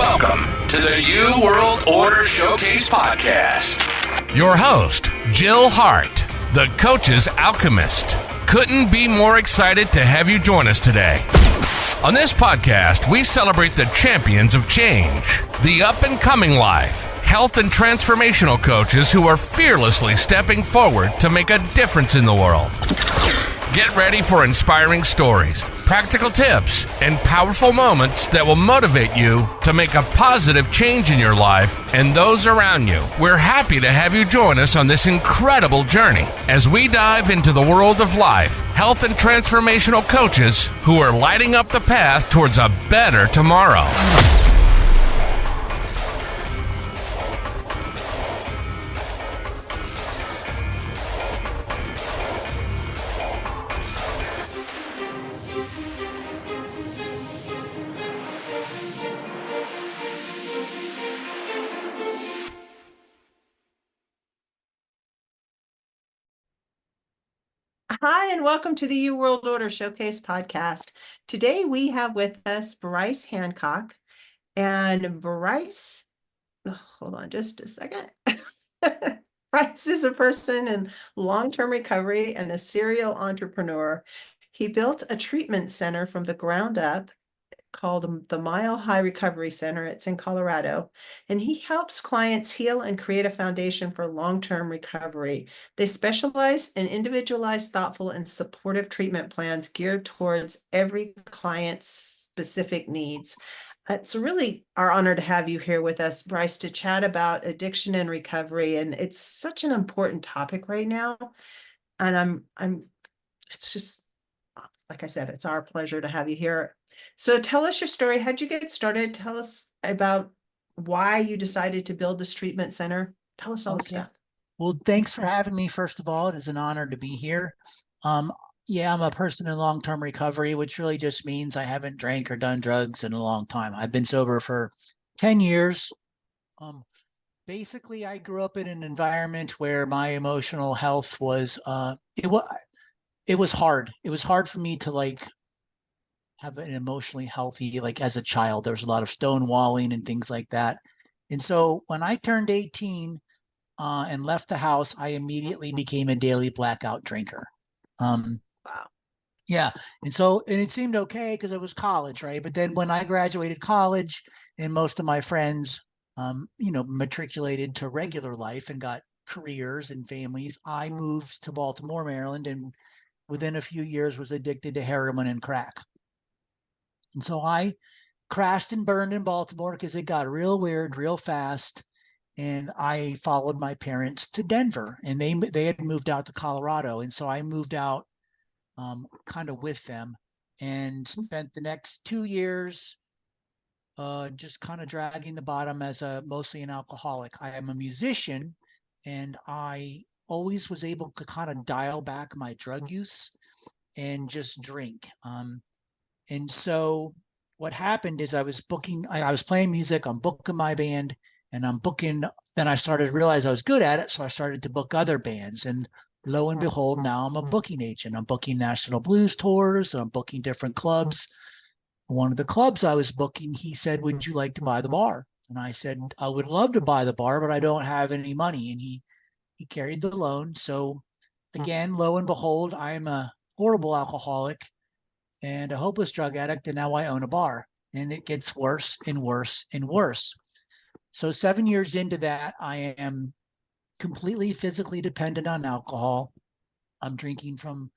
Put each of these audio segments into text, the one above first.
Welcome to the New World Order Showcase Podcast. Your host, Jill Hart, the coach's Alchemist. Couldn't be more excited to have you join us today. On this podcast, we celebrate the champions of change, the up-and-coming life, health and transformational coaches who are fearlessly stepping forward to make a difference in the world. Get ready for inspiring stories, practical tips, and powerful moments that will motivate you to make a positive change in your life and those around you. We're happy to have you join us on this incredible journey as we dive into the world of life, health, and transformational coaches who are lighting up the path towards a better tomorrow. Hi, and welcome to the New World Order Showcase podcast. Today we have with us Brice Hancock. And Brice, hold on just a second. Brice is a person in long-term recovery and a serial entrepreneur. He built a treatment center from the ground up called the Mile High Recovery Center. It's in Colorado, and he helps clients heal and create a foundation for long-term recovery. They specialize in individualized, thoughtful, and supportive treatment plans geared towards every client's specific needs. It's really our honor to have you here with us, Brice, to chat about addiction and recovery. And it's such an important topic right now. And it's just, like I said, it's our pleasure to have you here. So tell us your story. How'd you get started? Tell us about why you decided to build this treatment center. Tell us all the stuff. Well, thanks for having me. First of all, it is an honor to be here. I'm a person in long-term recovery, which really just means I haven't drank or done drugs in a long time. I've been sober for 10 years. Basically, I grew up in an environment where my emotional health was, it was hard. It was hard for me to have an emotionally healthy, as a child. There was a lot of stonewalling and things like that. And so when I turned 18 and left the house, I immediately became a daily blackout drinker. Wow. Yeah. And it seemed okay because it was college, right? But then when I graduated college and most of my friends, matriculated to regular life and got careers and families, I moved to Baltimore, Maryland, and within a few years was addicted to heroin and crack. And so I crashed and burned in Baltimore because it got real weird real fast. And I followed my parents to Denver, and they had moved out to Colorado. And so I moved out kind of with them and spent the next 2 years just kind of dragging the bottom as mostly an alcoholic. I am a musician, and I always was able to kind of dial back my drug use and just drink. And so what happened is I was playing music, I'm booking my band, and then I started to realize I was good at it. So I started to book other bands, and lo and behold, now I'm a booking agent. I'm booking national blues tours. I'm booking different clubs. One of the clubs I was booking, he said, "Would you like to buy the bar?" And I said, "I would love to buy the bar, but I don't have any money." And he carried the loan. So again, lo and behold, I'm a horrible alcoholic and a hopeless drug addict. And now I own a bar, and it gets worse and worse and worse. So 7 years into that, I am completely physically dependent on alcohol. I'm drinking from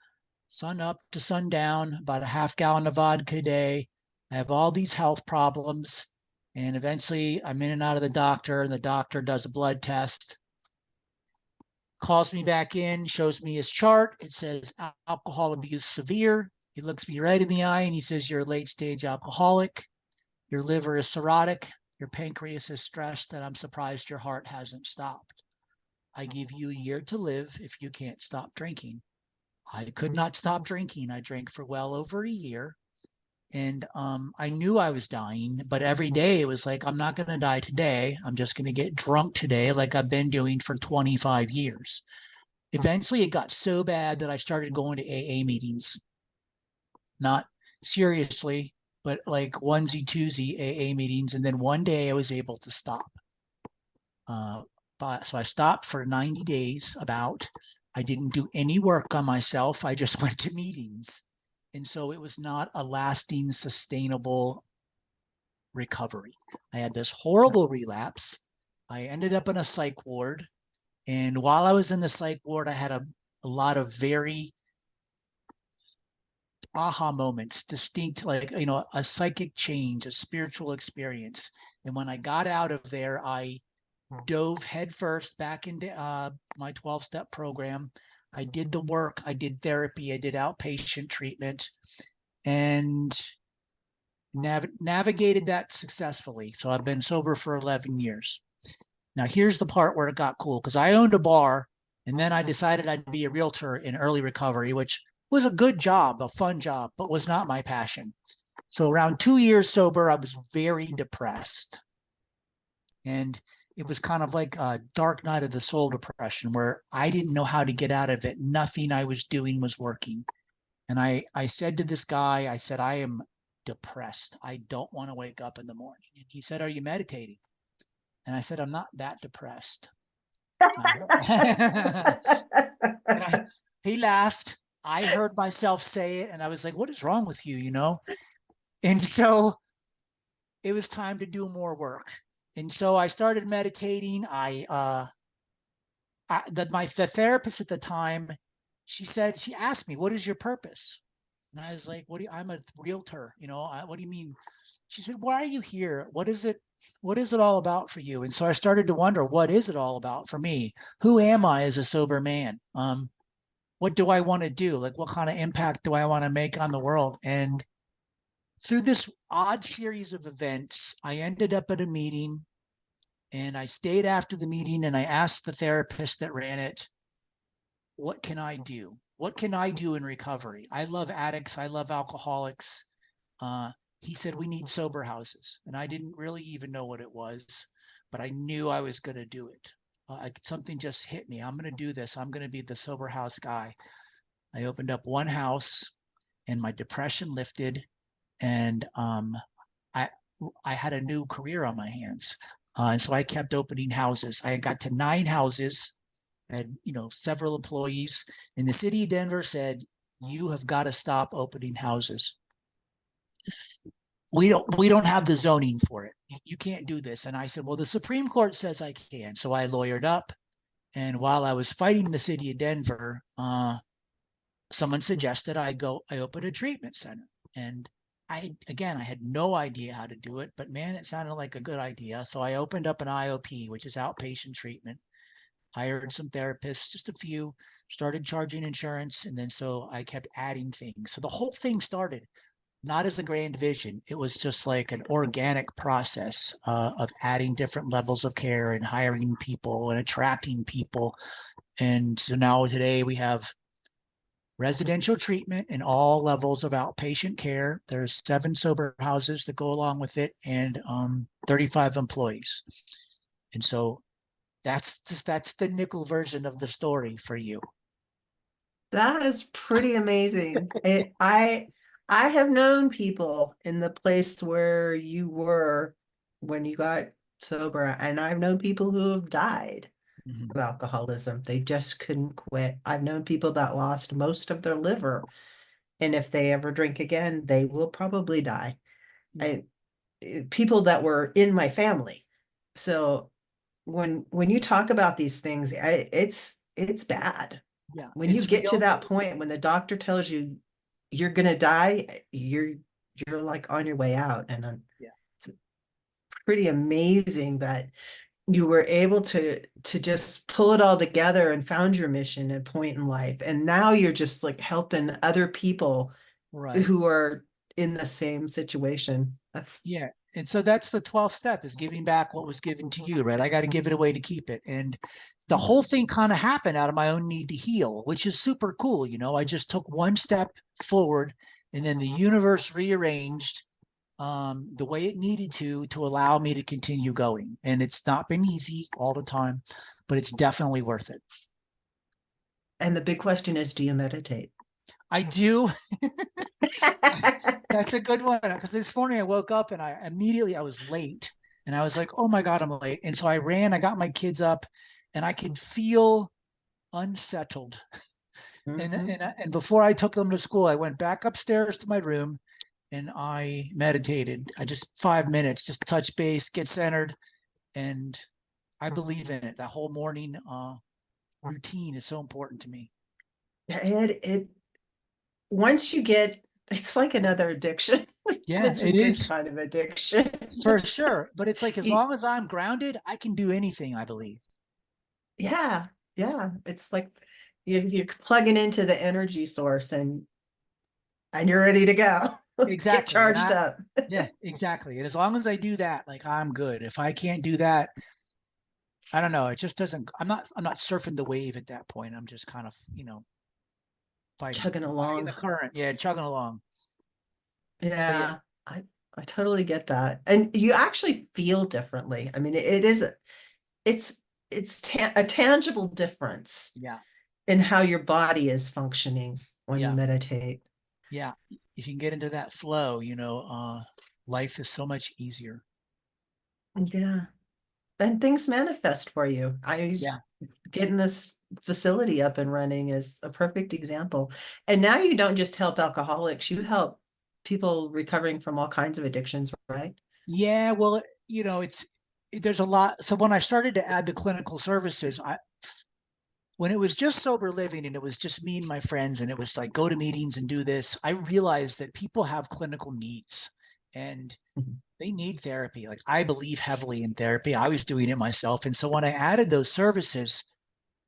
sun up to sundown, about a half gallon of vodka a day. I have all these health problems, and eventually I'm in and out of the doctor, and the doctor does a blood test, calls me back in, shows me his chart. It says alcohol abuse severe. He looks me right in the eye and he says, "You're a late stage alcoholic. Your liver is cirrhotic. Your pancreas is stressed, and I'm surprised your heart hasn't stopped. I give you a year to live if you can't stop drinking." I could not stop drinking. I drank for well over a year, and I knew I was dying, but every day it was like, I'm not going to die today. I'm just going to get drunk today like I've been doing for 25 years. Eventually it got so bad that I started going to AA meetings. Not seriously, but like onesie twosie AA meetings. And then one day I was able to stop. So I stopped for 90 days about. I didn't do any work on myself. I just went to meetings. And so it was not a lasting, sustainable recovery. I had this horrible relapse. I ended up in a psych ward. And while I was in the psych ward, I had a lot of very aha moments, distinct, like, a psychic change, a spiritual experience. And when I got out of there, I dove headfirst back into my 12-step program. I did the work, I did therapy, I did outpatient treatment, and navigated that successfully. So I've been sober for 11 years. Now, here's the part where it got cool, because I owned a bar, and then I decided I'd be a realtor in early recovery, which was a good job, a fun job, but was not my passion. So around 2 years sober, I was very depressed. And it was kind of like a dark night of the soul depression where I didn't know how to get out of it. Nothing I was doing was working. And I said to this guy, I said, I am depressed. I don't want to wake up in the morning. And he said, are you meditating? And I said, I'm not that depressed. He laughed. I heard myself say it, and I was like, what is wrong with you, And so it was time to do more work. And so I started meditating. The therapist at the time, she asked me, what is your purpose? And I was like, I'm a realtor. What do you mean? She said, why are you here? What is it all about for you? And so I started to wonder, what is it all about for me? Who am I as a sober man? What do I want to do? Like, what kind of impact do I want to make on the world? And through this odd series of events, I ended up at a meeting, and I stayed after the meeting, and I asked the therapist that ran it, what can I do? What can I do in recovery? I love addicts. I love alcoholics. He said, we need sober houses. And I didn't really even know what it was, but I knew I was going to do it. Something just hit me. I'm going to do this. I'm going to be the sober house guy. I opened up one house, and my depression lifted, and I had a new career on my hands. And so I kept opening houses. I got to 9 houses, had several employees, and the city of Denver said, you have got to stop opening houses. We don't have the zoning for it. You can't do this. And I said, well, the Supreme Court says I can. So I lawyered up. And while I was fighting the city of Denver, someone suggested I open a treatment center. And I had no idea how to do it, but man, it sounded like a good idea. So I opened up an IOP, which is outpatient treatment, hired some therapists, just a few, started charging insurance. And then so I kept adding things. So the whole thing started not as a grand vision. It was just like an organic process of adding different levels of care and hiring people and attracting people. And so now today we have residential treatment in all levels of outpatient care. There's 7 sober houses that go along with it, and 35 employees. And so that's the nickel version of the story for you. That is pretty amazing. I have known people in the place where you were when you got sober, and I've known people who have died of alcoholism. They just couldn't quit. I've known people that lost most of their liver, and if they ever drink again, they will probably die. People that were in my family. So when you talk about these things, it's bad. Yeah, When you get to that point, when the doctor tells you you're gonna die, you're like on your way out. And it's pretty amazing that you were able to just pull it all together and found your mission and point in life. And now you're just like helping other people who are in the same situation. And so that's the 12th step, is giving back what was given to you, right? I got to give it away to keep it. And the whole thing kind of happened out of my own need to heal, which is super cool. I just took one step forward, and then the universe rearranged the way it needed to allow me to continue going. And it's not been easy all the time, but it's definitely worth it. And the big question is, do you meditate? I do. That's a good one because this morning I woke up and I was late and I was like, oh my God, I'm late. And so I ran, I got my kids up and I could feel unsettled. Mhm. And before I took them to school, I went back upstairs to my room and I meditated. I just 5 minutes, just touch base, get centered. And I believe in it. That whole morning routine is so important to me. It once you get, it's like another addiction. Yeah, It's a it is good kind of addiction. for sure. But it's like as You- long as I'm grounded, I can do anything, I believe. yeah, yeah. It's like you're plugging into the energy source and you're ready to go. Get Exactly. charged up. Yeah, exactly. And as long as I do that, like I'm good. If I can't do that, I don't know. It just doesn't, I'm not surfing the wave at that point. I'm just kind of, Chugging fighting the along. current. Yeah, chugging along. So yeah. Yeah, I totally get that. And you actually feel differently. I mean, it is it's a tangible difference Yeah. in how your body is functioning when you Yeah. meditate. Yeah. If you can get into that flow, life is so much easier. Yeah. And things manifest for you. I Yeah. Getting this facility up and running is a perfect example. And now you don't just help alcoholics, you help people recovering from all kinds of addictions, right? Yeah. Well, there's a lot. So when I started to add the clinical services, when it was just sober living and it was just me and my friends and it was like go to meetings and do this, I realized that people have clinical needs and Mhm. they need therapy. Like I believe heavily in therapy. I was doing it myself. And so when I added those services,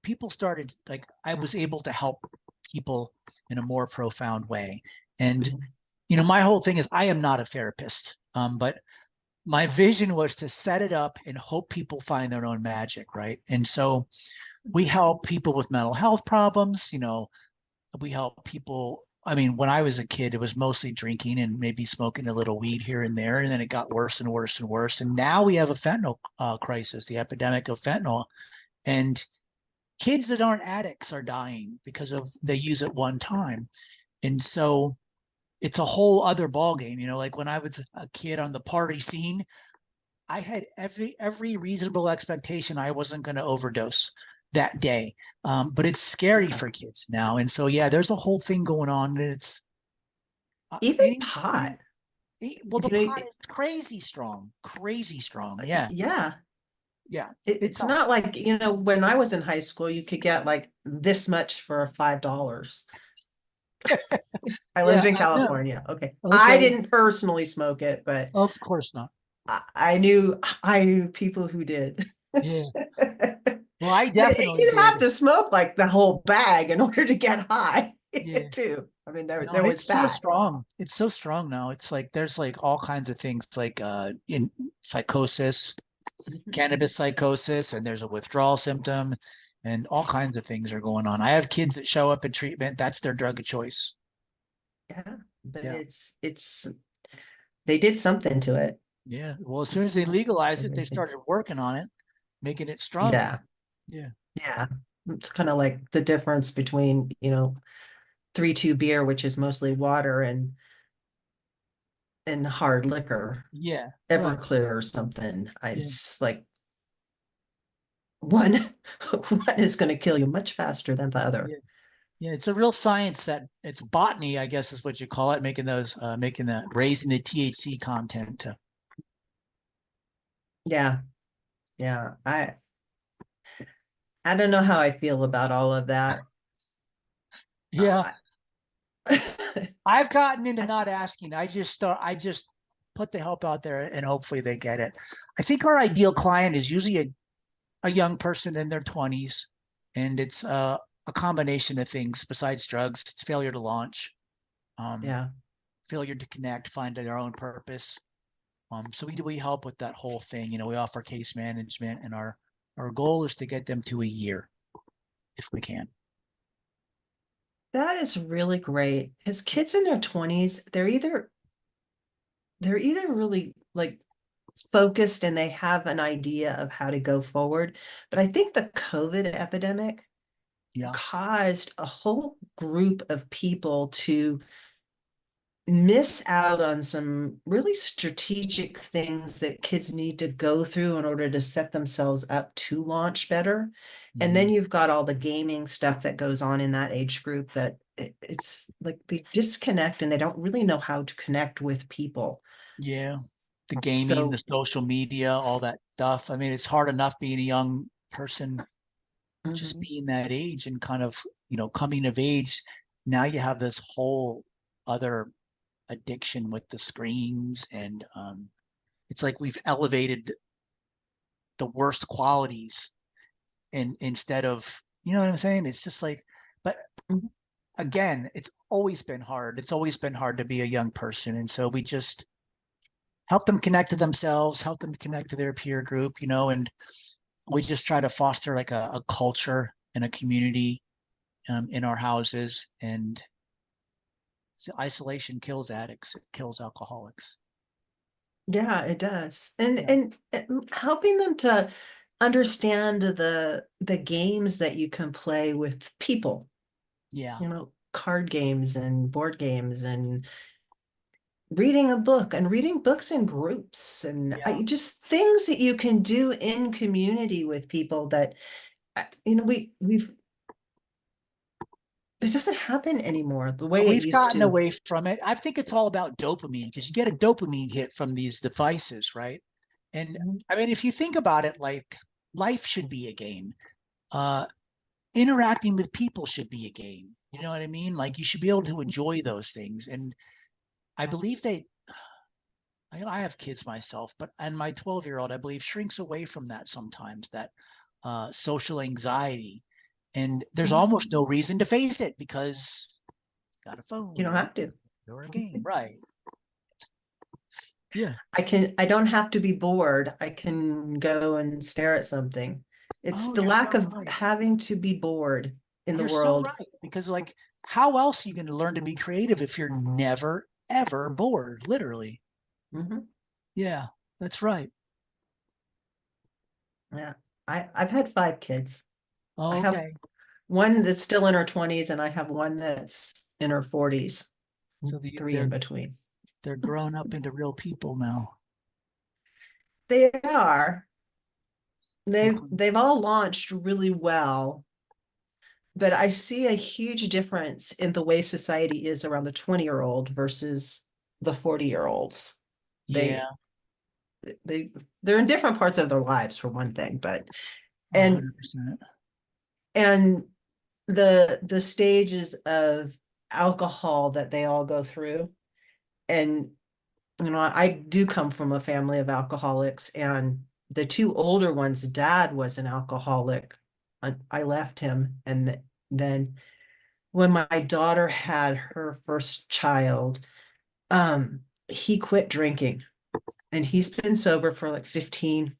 people started like I was able to help people in a more profound way. And Mhm. my whole thing is I am not a therapist. But my vision was to set it up and hope people find their own magic, right? And so we help people with mental health problems. We help people. I mean, when I was a kid, it was mostly drinking and maybe smoking a little weed here and there. And then it got worse and worse and worse. And now we have a fentanyl crisis, the epidemic of fentanyl. And kids that aren't addicts are dying because of they use it one time. And so it's a whole other ballgame. Like when I was a kid on the party scene, I had every reasonable expectation I wasn't going to overdose that day. But it's scary for kids now, and so yeah, there's a whole thing going on. And it's Even any, pot. well, the You know, pot is crazy strong, crazy strong. Yeah, yeah. yeah, it's It's not like, when I was in high school, you could get like this much for $5. I lived yeah, in I know. California. Okay. I Okay, didn't personally smoke it, but of course not. I knew people who did. Yeah, well, I And definitely you have did. to smoke like the whole bag in order to get high Yeah. too. I mean, there No, there and was it's so that. strong. It's so strong now. It's like there's like all kinds of things like in psychosis, cannabis psychosis, and there's a withdrawal symptom, and all kinds of things are going on. I have kids that show up in treatment. That's their drug of choice. Yeah, but Yeah. it's they did something to it. Yeah. Well, as soon as they legalized it, they started working on it, making it stronger. Yeah, Yeah. yeah. It's kind of like the difference between, 3-2 beer, which is mostly water, and hard liquor, Yeah. Right. Everclear or something. I Yeah. It's like one one is going to kill you much faster than the other. Yeah. Yeah. It's a real science that it's botany, I guess is what you call it, making that, raising the THC content. Yeah, yeah. I don't know how I feel about all of that. Yeah. I, I've gotten into not asking. I just put the help out there and hopefully they get it. I think our ideal client is usually a young person in their 20s, and it's a combination of things besides drugs. It's failure to launch, um, yeah, failure to connect, find their own purpose. So we help with that whole thing. We offer case management, and our goal is to get them to a year if we can. that is really great because kids in their 20s, they're either really like focused and they have an idea of how to go forward. But I think the COVID epidemic Yeah. caused a whole group of people to miss out on some really strategic things that kids need to go through in order to set themselves up to launch better. And then Mhm. you've got all the gaming stuff that goes on in that age group that it's like they disconnect and they don't really know how to connect with people. Yeah. The gaming, the So social media, all that stuff. I mean, it's hard enough being a young person, just mhm. being that age and kind of, coming of age. Now you have this whole other addiction with the screens, and it's like we've elevated the worst qualities, and instead of, you know what I'm saying? It's just like, but Mhm. again, it's always been hard. It's always been hard to be a young person. And so we just help them connect to themselves, help them connect to their peer group, and we just try to foster like a culture and a community in our houses. And isolation kills addicts, it kills alcoholics. Yeah, it does. And Yeah. helping them to understand the games that you can play with people, Yeah. card games and board games and reading a book and reading books in groups and Yeah. just things that you can do in community with people that we've it doesn't happen anymore the way it We've used gotten to. away from it. I think it's all about dopamine because you get a dopamine hit from these devices, right? And Mhm. I mean, if you think about it, like life should be a game. Uh, Interacting with people should be a game. You know what I mean? Like you should be able to enjoy those things. And I believe I have kids myself, and my 12-year-old, I believe, shrinks away from that sometimes, that social anxiety. And there's Mhm. almost no reason to face it because got a You phone don't have to. or a game, right? Yeah. I don't have to be bored. I can go and stare at something. It's Oh, the you're lack so of right. having to be bored in the You're so world. right. Because, like, how else are you going to learn to be creative if you're never, ever bored? Literally. Mhm. Yeah, that's right. Yeah. I've had 5 kids. I Oh, have okay. one that's still in her 20s, and I have one that's in her 40s, So three in between. they're grown up into real people now. They are. They've Mhm. they've all launched really well, but I see a huge difference in the way society is around the 20-year-old versus the 40-year-olds. Yeah, They they they're in different parts of their lives for one thing, but and 100%. and the stages of alcohol that they all go through. And I do come from a family of alcoholics, and the two older ones, dad was an alcoholic. I left him, and then when my daughter had her first child, he quit drinking, and he's been sober for like 15,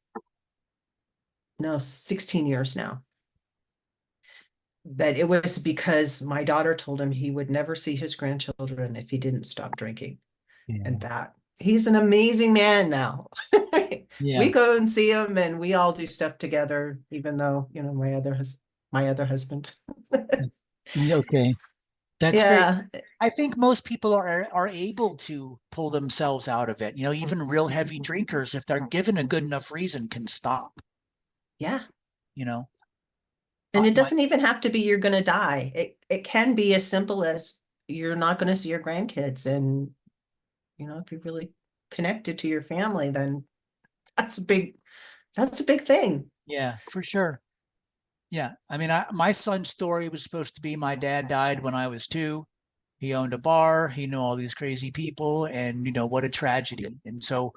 no, 16 years now. But it was because my daughter told him he would never see his grandchildren if he didn't stop drinking. And Yeah. that he's an amazing man now. Yeah. We go and see him and we all do stuff together, even though, my other husband. Okay. That's great. Yeah. I think most people are able to pull themselves out of it. Even real heavy drinkers, if they're given a good enough reason, can stop. Yeah. You know, And it my doesn't even have to be you're gonna die. It can be as simple as you're not gonna see your grandkids. And if you're really connected to your family, then that's a big that's a big thing. Yeah, for sure. Yeah, I mean, my son's story was supposed to be my dad died when I was 2. He owned a bar. He knew all these crazy people, and what a tragedy. And so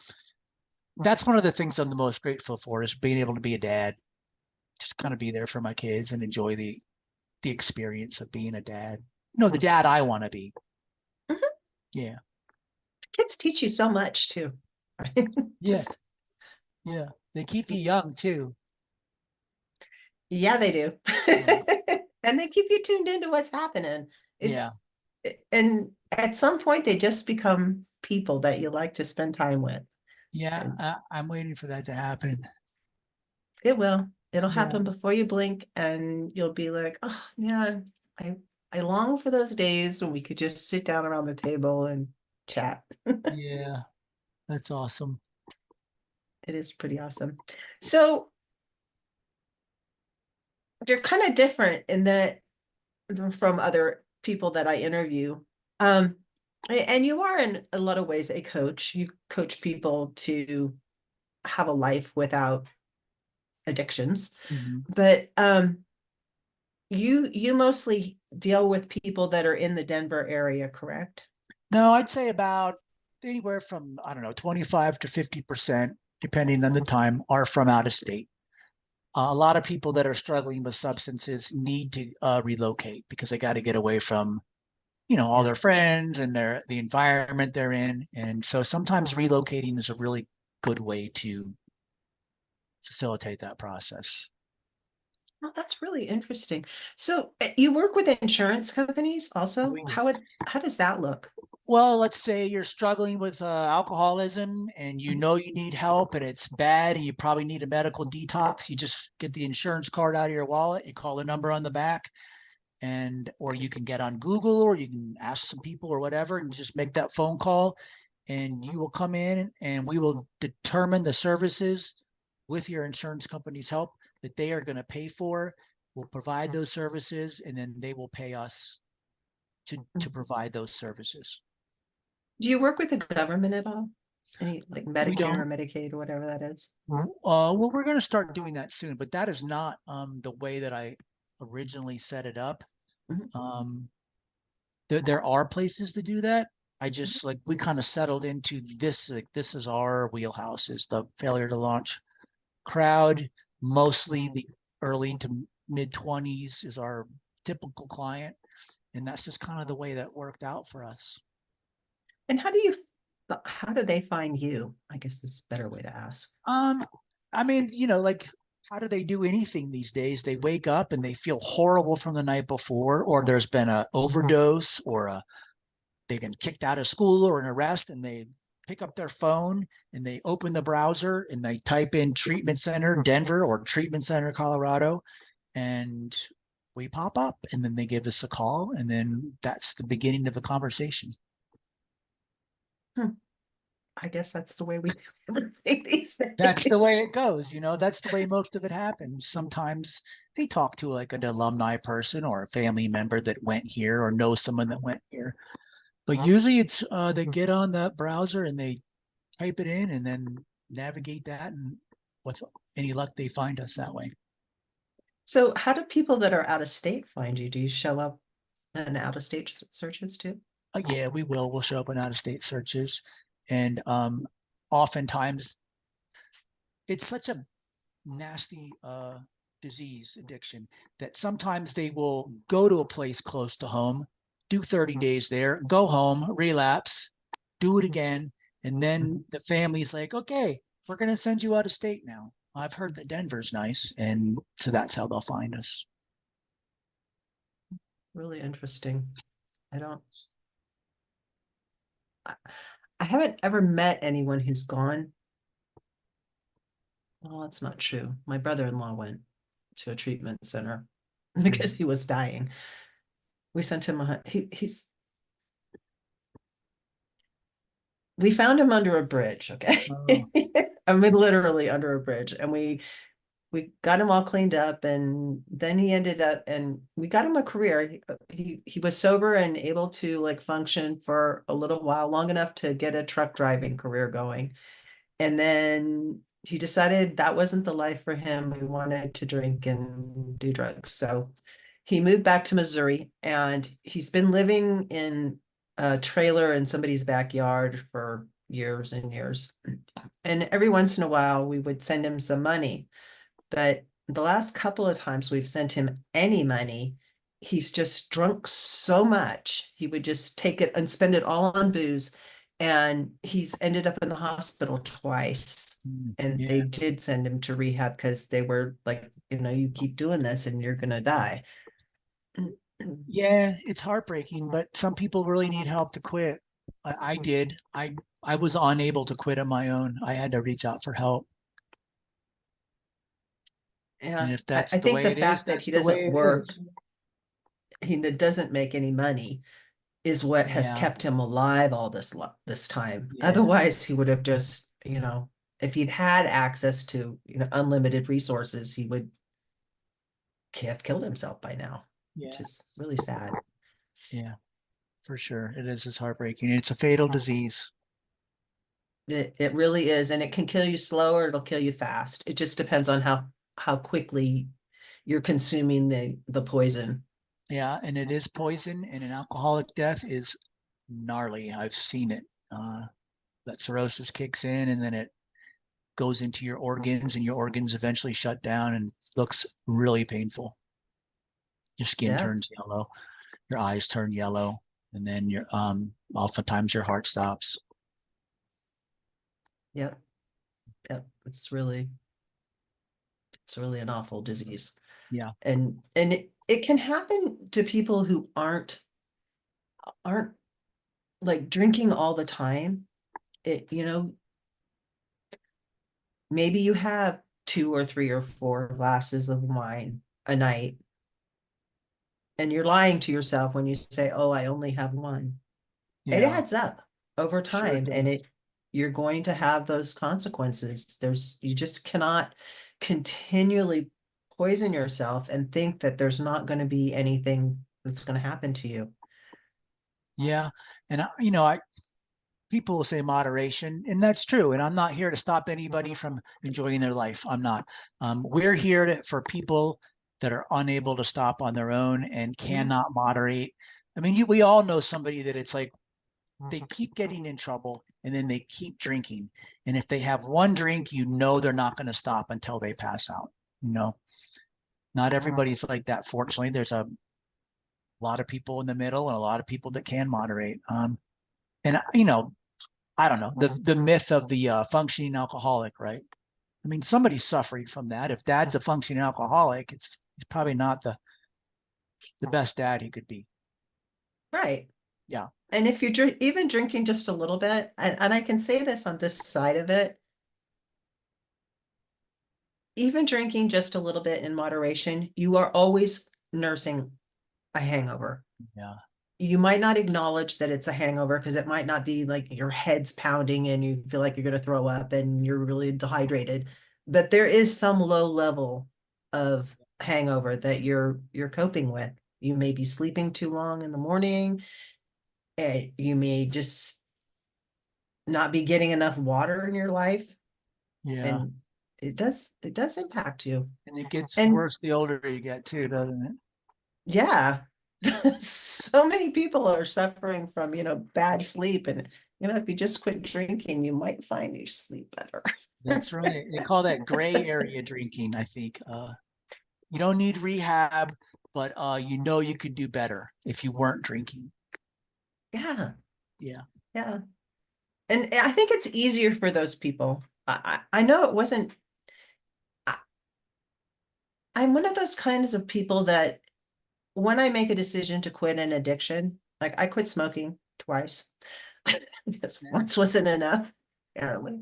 that's one of the things I'm the most grateful for is being able to be a dad, just kind of be there for my kids and enjoy the experience of being a dad. The dad I want to be. Mhm. Yeah. Kids teach you so much too. Yeah. Just Yeah. They keep you young too. Yeah, they do. Yeah. And they keep you tuned into what's happening. Yeah. It's and at some point they just become people that you like to spend time with. Yeah. And I'm waiting for that to happen. it will. It'll Yeah. happen before you blink, and you'll be like, oh yeah, I long for those days when we could just sit down around the table and chat. Yeah. That's awesome. It is pretty awesome. So you're kind of different in that from other people that I interview. And you are in a lot of ways a coach. You coach people to have a life without addictions. Mhm. But you mostly deal with people that are in the Denver area, correct? No, I'd say about anywhere from, I don't know, 25 to 50%, depending on the time, are from out of state. A lot of people that are struggling with substances need to relocate because they got to get away from, all their friends and the environment they're in. And so sometimes relocating is a really good way to facilitate that process. Well, that's really interesting. So you work with insurance companies also? We do. How does that look? Well, let's say you're struggling with alcoholism and you know you need help and it's bad and you probably need a medical detox. You just get the insurance card out of your wallet, you call the number on the back, or you can get on Google or you can ask some people or whatever and just make that phone call, and you will come in and we will determine the services with your insurance company's help that they are going to pay for. We'll provide those services and then they will pay us to provide those services. Do you work with the government at all? Any like We Medicare or don't. Medicaid or whatever that is? Well, we're going to start doing that soon, but that is not the way that I originally set it up. Mhm. Um, there are places to do that. I just like we kind of settled into this. Like this is our wheelhouse. Is the failure to launch crowd, mostly the early to mid-20s is our typical client, and that's just kind of the way that worked out for us. And how do they find you? I guess is a better way to ask. I mean, like how do they do anything these days? They wake up and they feel horrible from the night before, or there's been an overdose, or they've been kicked out of school or an arrest, and they pick up their phone and they open the browser and they type in treatment center Denver or treatment center Colorado, and we pop up, and then they give us a call, and then that's the beginning of the conversation. Hmm. I guess that's the way we do everything these That's the days. way it goes. That's the way most of it happens. Sometimes they talk to like an alumni person or a family member that went here or knows someone that went here. But usually it's they get on that browser and they type it in and then navigate that, and with any luck they find us that way. So how do people that are out of state find you? Do you show up in out of state searches too? Yeah, we will. We'll show up in out of state searches, and oftentimes it's such a nasty disease addiction that sometimes they will go to a place close to home, do 30 days there, go home, relapse, do it again, and then the family's like, okay, we're going to send you out of state now. I've heard that Denver's nice, and so that's how they'll find us. Really interesting. I don't I I haven't ever met anyone who's gone. Well, that's not true. My brother-in-law went to a treatment center because he was dying. We sent him we found him under a bridge, okay? Oh. I mean literally under a bridge, and we got him all cleaned up, and then he ended up, and we got him a career. He was sober and able to like function for a little while, long enough to get a truck driving career going. And then he decided that wasn't the life for him. He wanted to drink and do drugs. So he moved back to Missouri, and he's been living in a trailer in somebody's backyard for years and years. And every once in a while, we would send him some money. But the last couple of times we've sent him any money, he's just drunk so much. He would just take it and spend it all on booze. And he's ended up in the hospital twice. And they Yeah. did send him to rehab because they were like, you keep doing this and you're going to die. Yeah, it's heartbreaking, but some people really need help to quit. I did. I was unable to quit on my own. I had to reach out for help. And Yeah. if that's I the think way the it is, fact that that's he the way doesn't it work, is. he doesn't make any money is what has Yeah. kept him alive all this time. Yeah. Otherwise, he would have just, if he'd had access to, unlimited resources, he would have killed himself by now, Yeah. which is really sad. Yeah. For sure. It is. It's heartbreaking. It's a fatal disease. It really is, and it can kill you slow or it'll kill you fast. It just depends on how quickly you're consuming the poison. Yeah. And it is poison, and an alcoholic death is gnarly. I've seen it. That cirrhosis kicks in, and then it goes into your organs, and your organs eventually shut down, and looks really painful. Your skin Yeah, turns yellow, your eyes turn yellow, and then your oftentimes your heart stops. yep, yep. It's really an awful disease. Yeah. And it can happen to people who aren't like drinking all the time. Maybe you have 2 or 3 or 4 glasses of wine a night, and you're lying to yourself when you say, "Oh, I only have one." It Yeah. adds up over Sure it time, and does. you're going to have those consequences. You just cannot continually poison yourself and think that there's not going to be anything that's going to happen to you. Yeah. And I people will say moderation, and that's true. And I'm not here to stop anybody from enjoying their life. I'm not. We're here for people that are unable to stop on their own and cannot moderate. I mean, we all know somebody that it's like they keep getting in trouble and then they keep drinking. And if they have one drink, they're not going to stop until they pass out. You know, not everybody's like that. Fortunately, there's a lot of people in the middle and a lot of people that can moderate. And I don't know, the myth of the functioning alcoholic, right? I mean, somebody's suffering from that. If dad's a functioning alcoholic, he's probably not the best dad he could be. Right. Yeah. And if you're even drinking just a little bit, and I can say this on this side of it, even drinking just a little bit in moderation, you are always nursing a hangover. Yeah. You might not acknowledge that it's a hangover because it might not be like your head's pounding and you feel like you're going to throw up and you're really dehydrated, but there is some low level of hangover that you're coping with. You may be sleeping too long in the morning, and you may just not be getting enough water in your life, Yeah. and it does impact you. And it gets And worse the older you get too, doesn't it? yeah, so many people are suffering from, bad sleep. And, if you just quit drinking, you might find you sleep better. That's right. They call that gray area drinking, I think. You don't need rehab, but you could do better if you weren't drinking. Yeah, Yeah. yeah. And I think it's easier for those people. I know it wasn't, I, I'm one of those kinds of people that when I make a decision to quit an addiction, like I quit smoking twice, because Yeah. once wasn't enough, apparently.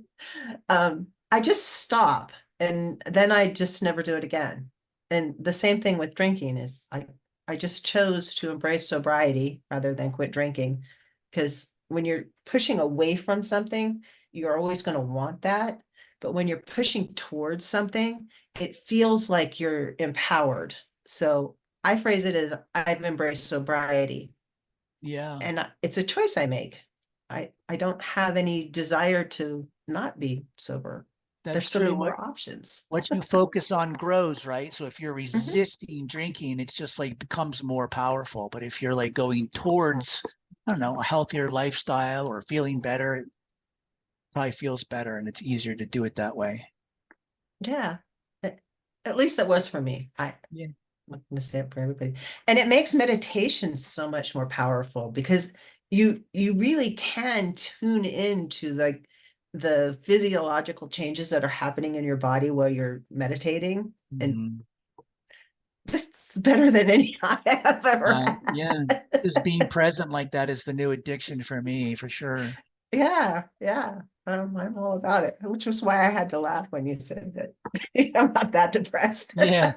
I just stop and then I just never do it again. And the same thing with drinking is I just chose to embrace sobriety rather than quit drinking. Because when you're pushing away from something, you're always going to want that. But when you're pushing towards something, it feels like you're empowered. So I phrase it as I've embraced sobriety, Yeah. and it's a choice I make. I don't have any desire to not be sober. That's There's so many true. more options. What you focus on grows, right? So if you're Mhm. resisting drinking, it's just like becomes more powerful. But if you're like going towards, I don't know, a healthier lifestyle or feeling better, it probably feels better and it's easier to do it that way. Yeah. At least it was for me. Yeah. I'm not going to say it for everybody. And it makes meditation so much more powerful because you really can tune into the physiological changes that are happening in your body while you're meditating. And Mhm. that's better than any I have ever Yeah. had. Just being present like that is the new addiction for me, for sure. Yeah, yeah. I'm all about it, which was why I had to laugh when you said that I'm not that depressed. Yeah,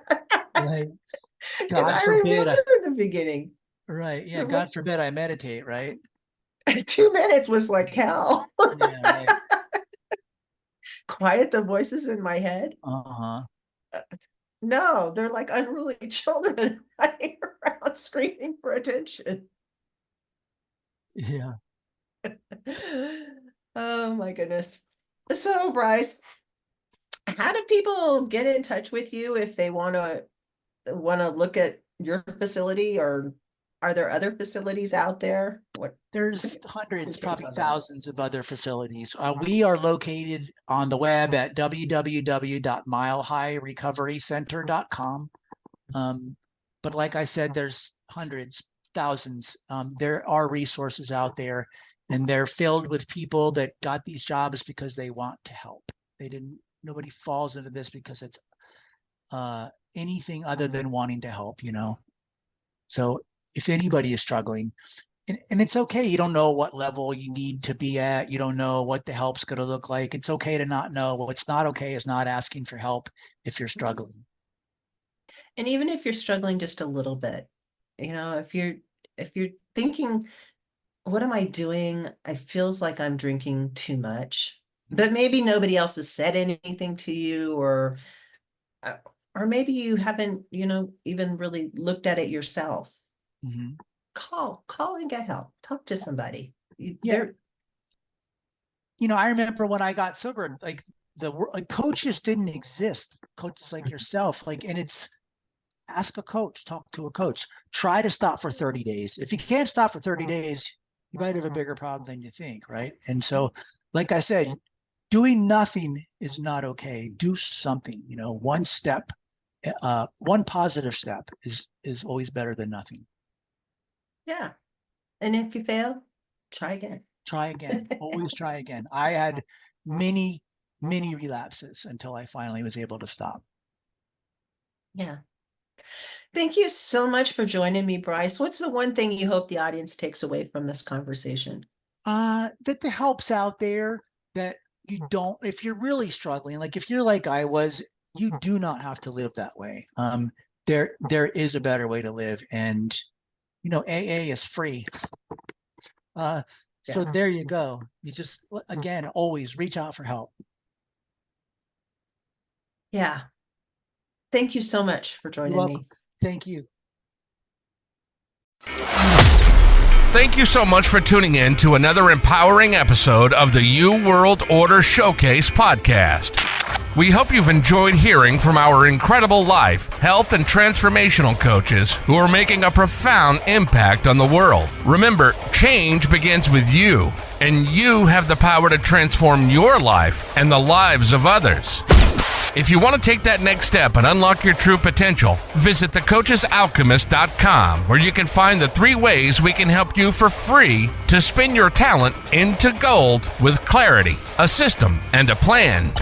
right. Because God I forbid. remember the beginning. Right. It Yeah. was God forbid I meditate. Right. like 2 minutes was like hell. Yeah. Right. Quiet the voices in my head. Uh-huh. No, they're like unruly children running around screaming for attention. Yeah. Oh my goodness. So, Brice, how do people get in touch with you if they want to look at your facility, or are there other facilities out there? There's hundreds, probably thousands of other facilities. We are located on the web at www.milehighrecoverycenter.com. But like I said, there's hundreds, thousands. There are resources out there, and they're filled with people that got these jobs because they want to help. Nobody falls into this because it's anything other than wanting to help, So if anybody is struggling, and it's okay, you don't know what level you need to be at. You don't know what the help's going to look like. It's okay to not know. What's not okay is not asking for help if you're struggling. And even if you're struggling just a little bit, if you're thinking, what am I doing? It feels like I'm drinking too much, but maybe nobody else has said anything to you, or maybe you haven't, even really looked at it yourself. Mm-hmm. Call and get help. Talk to somebody. Yeah. I remember when I got sober, like coaches didn't exist. Coaches like yourself, and it's ask a coach, talk to a coach, try to stop for 30 days. If you can't stop for 30 days, you might have a bigger problem than you think. Right. And so, like I said, doing nothing is not okay. Do something, one step, one positive step is always better than nothing. Yeah. And if you fail, try again. Try again. Always try again. I had many, many relapses until I finally was able to stop. Yeah. Thank you so much for joining me, Brice. What's the one thing you hope the audience takes away from this conversation? That the help's out there, that you don't, if you're really struggling, like if you're like I was, you do not have to live that way. There is a better way to live, and AA is free. So there you go. You just, again, always reach out for help. Yeah. Thank you so much for joining me. Thank you. Thank you so much for tuning in to another empowering episode of the You World Order Showcase podcast. We hope you've enjoyed hearing from our incredible life, health, and transformational coaches who are making a profound impact on the world. Remember, change begins with you, and you have the power to transform your life and the lives of others. If you want to take that next step and unlock your true potential, visit thecoachesalchemist.com, where you can find the 3 ways we can help you for free to spin your talent into gold with clarity, a system, and a plan.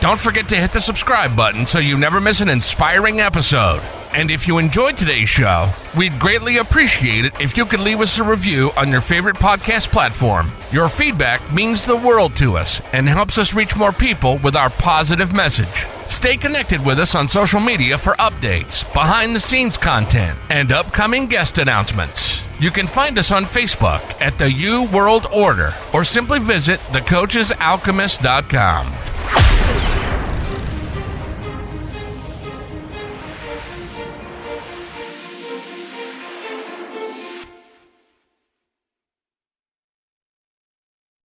Don't forget to hit the subscribe button so you never miss an inspiring episode. And if you enjoyed today's show, we'd greatly appreciate it if you could leave us a review on your favorite podcast platform. Your feedback means the world to us and helps us reach more people with our positive message. Stay connected with us on social media for updates, behind-the-scenes content, and upcoming guest announcements. You can find us on Facebook at the You World Order, or simply visit thecoachesalchemist.com.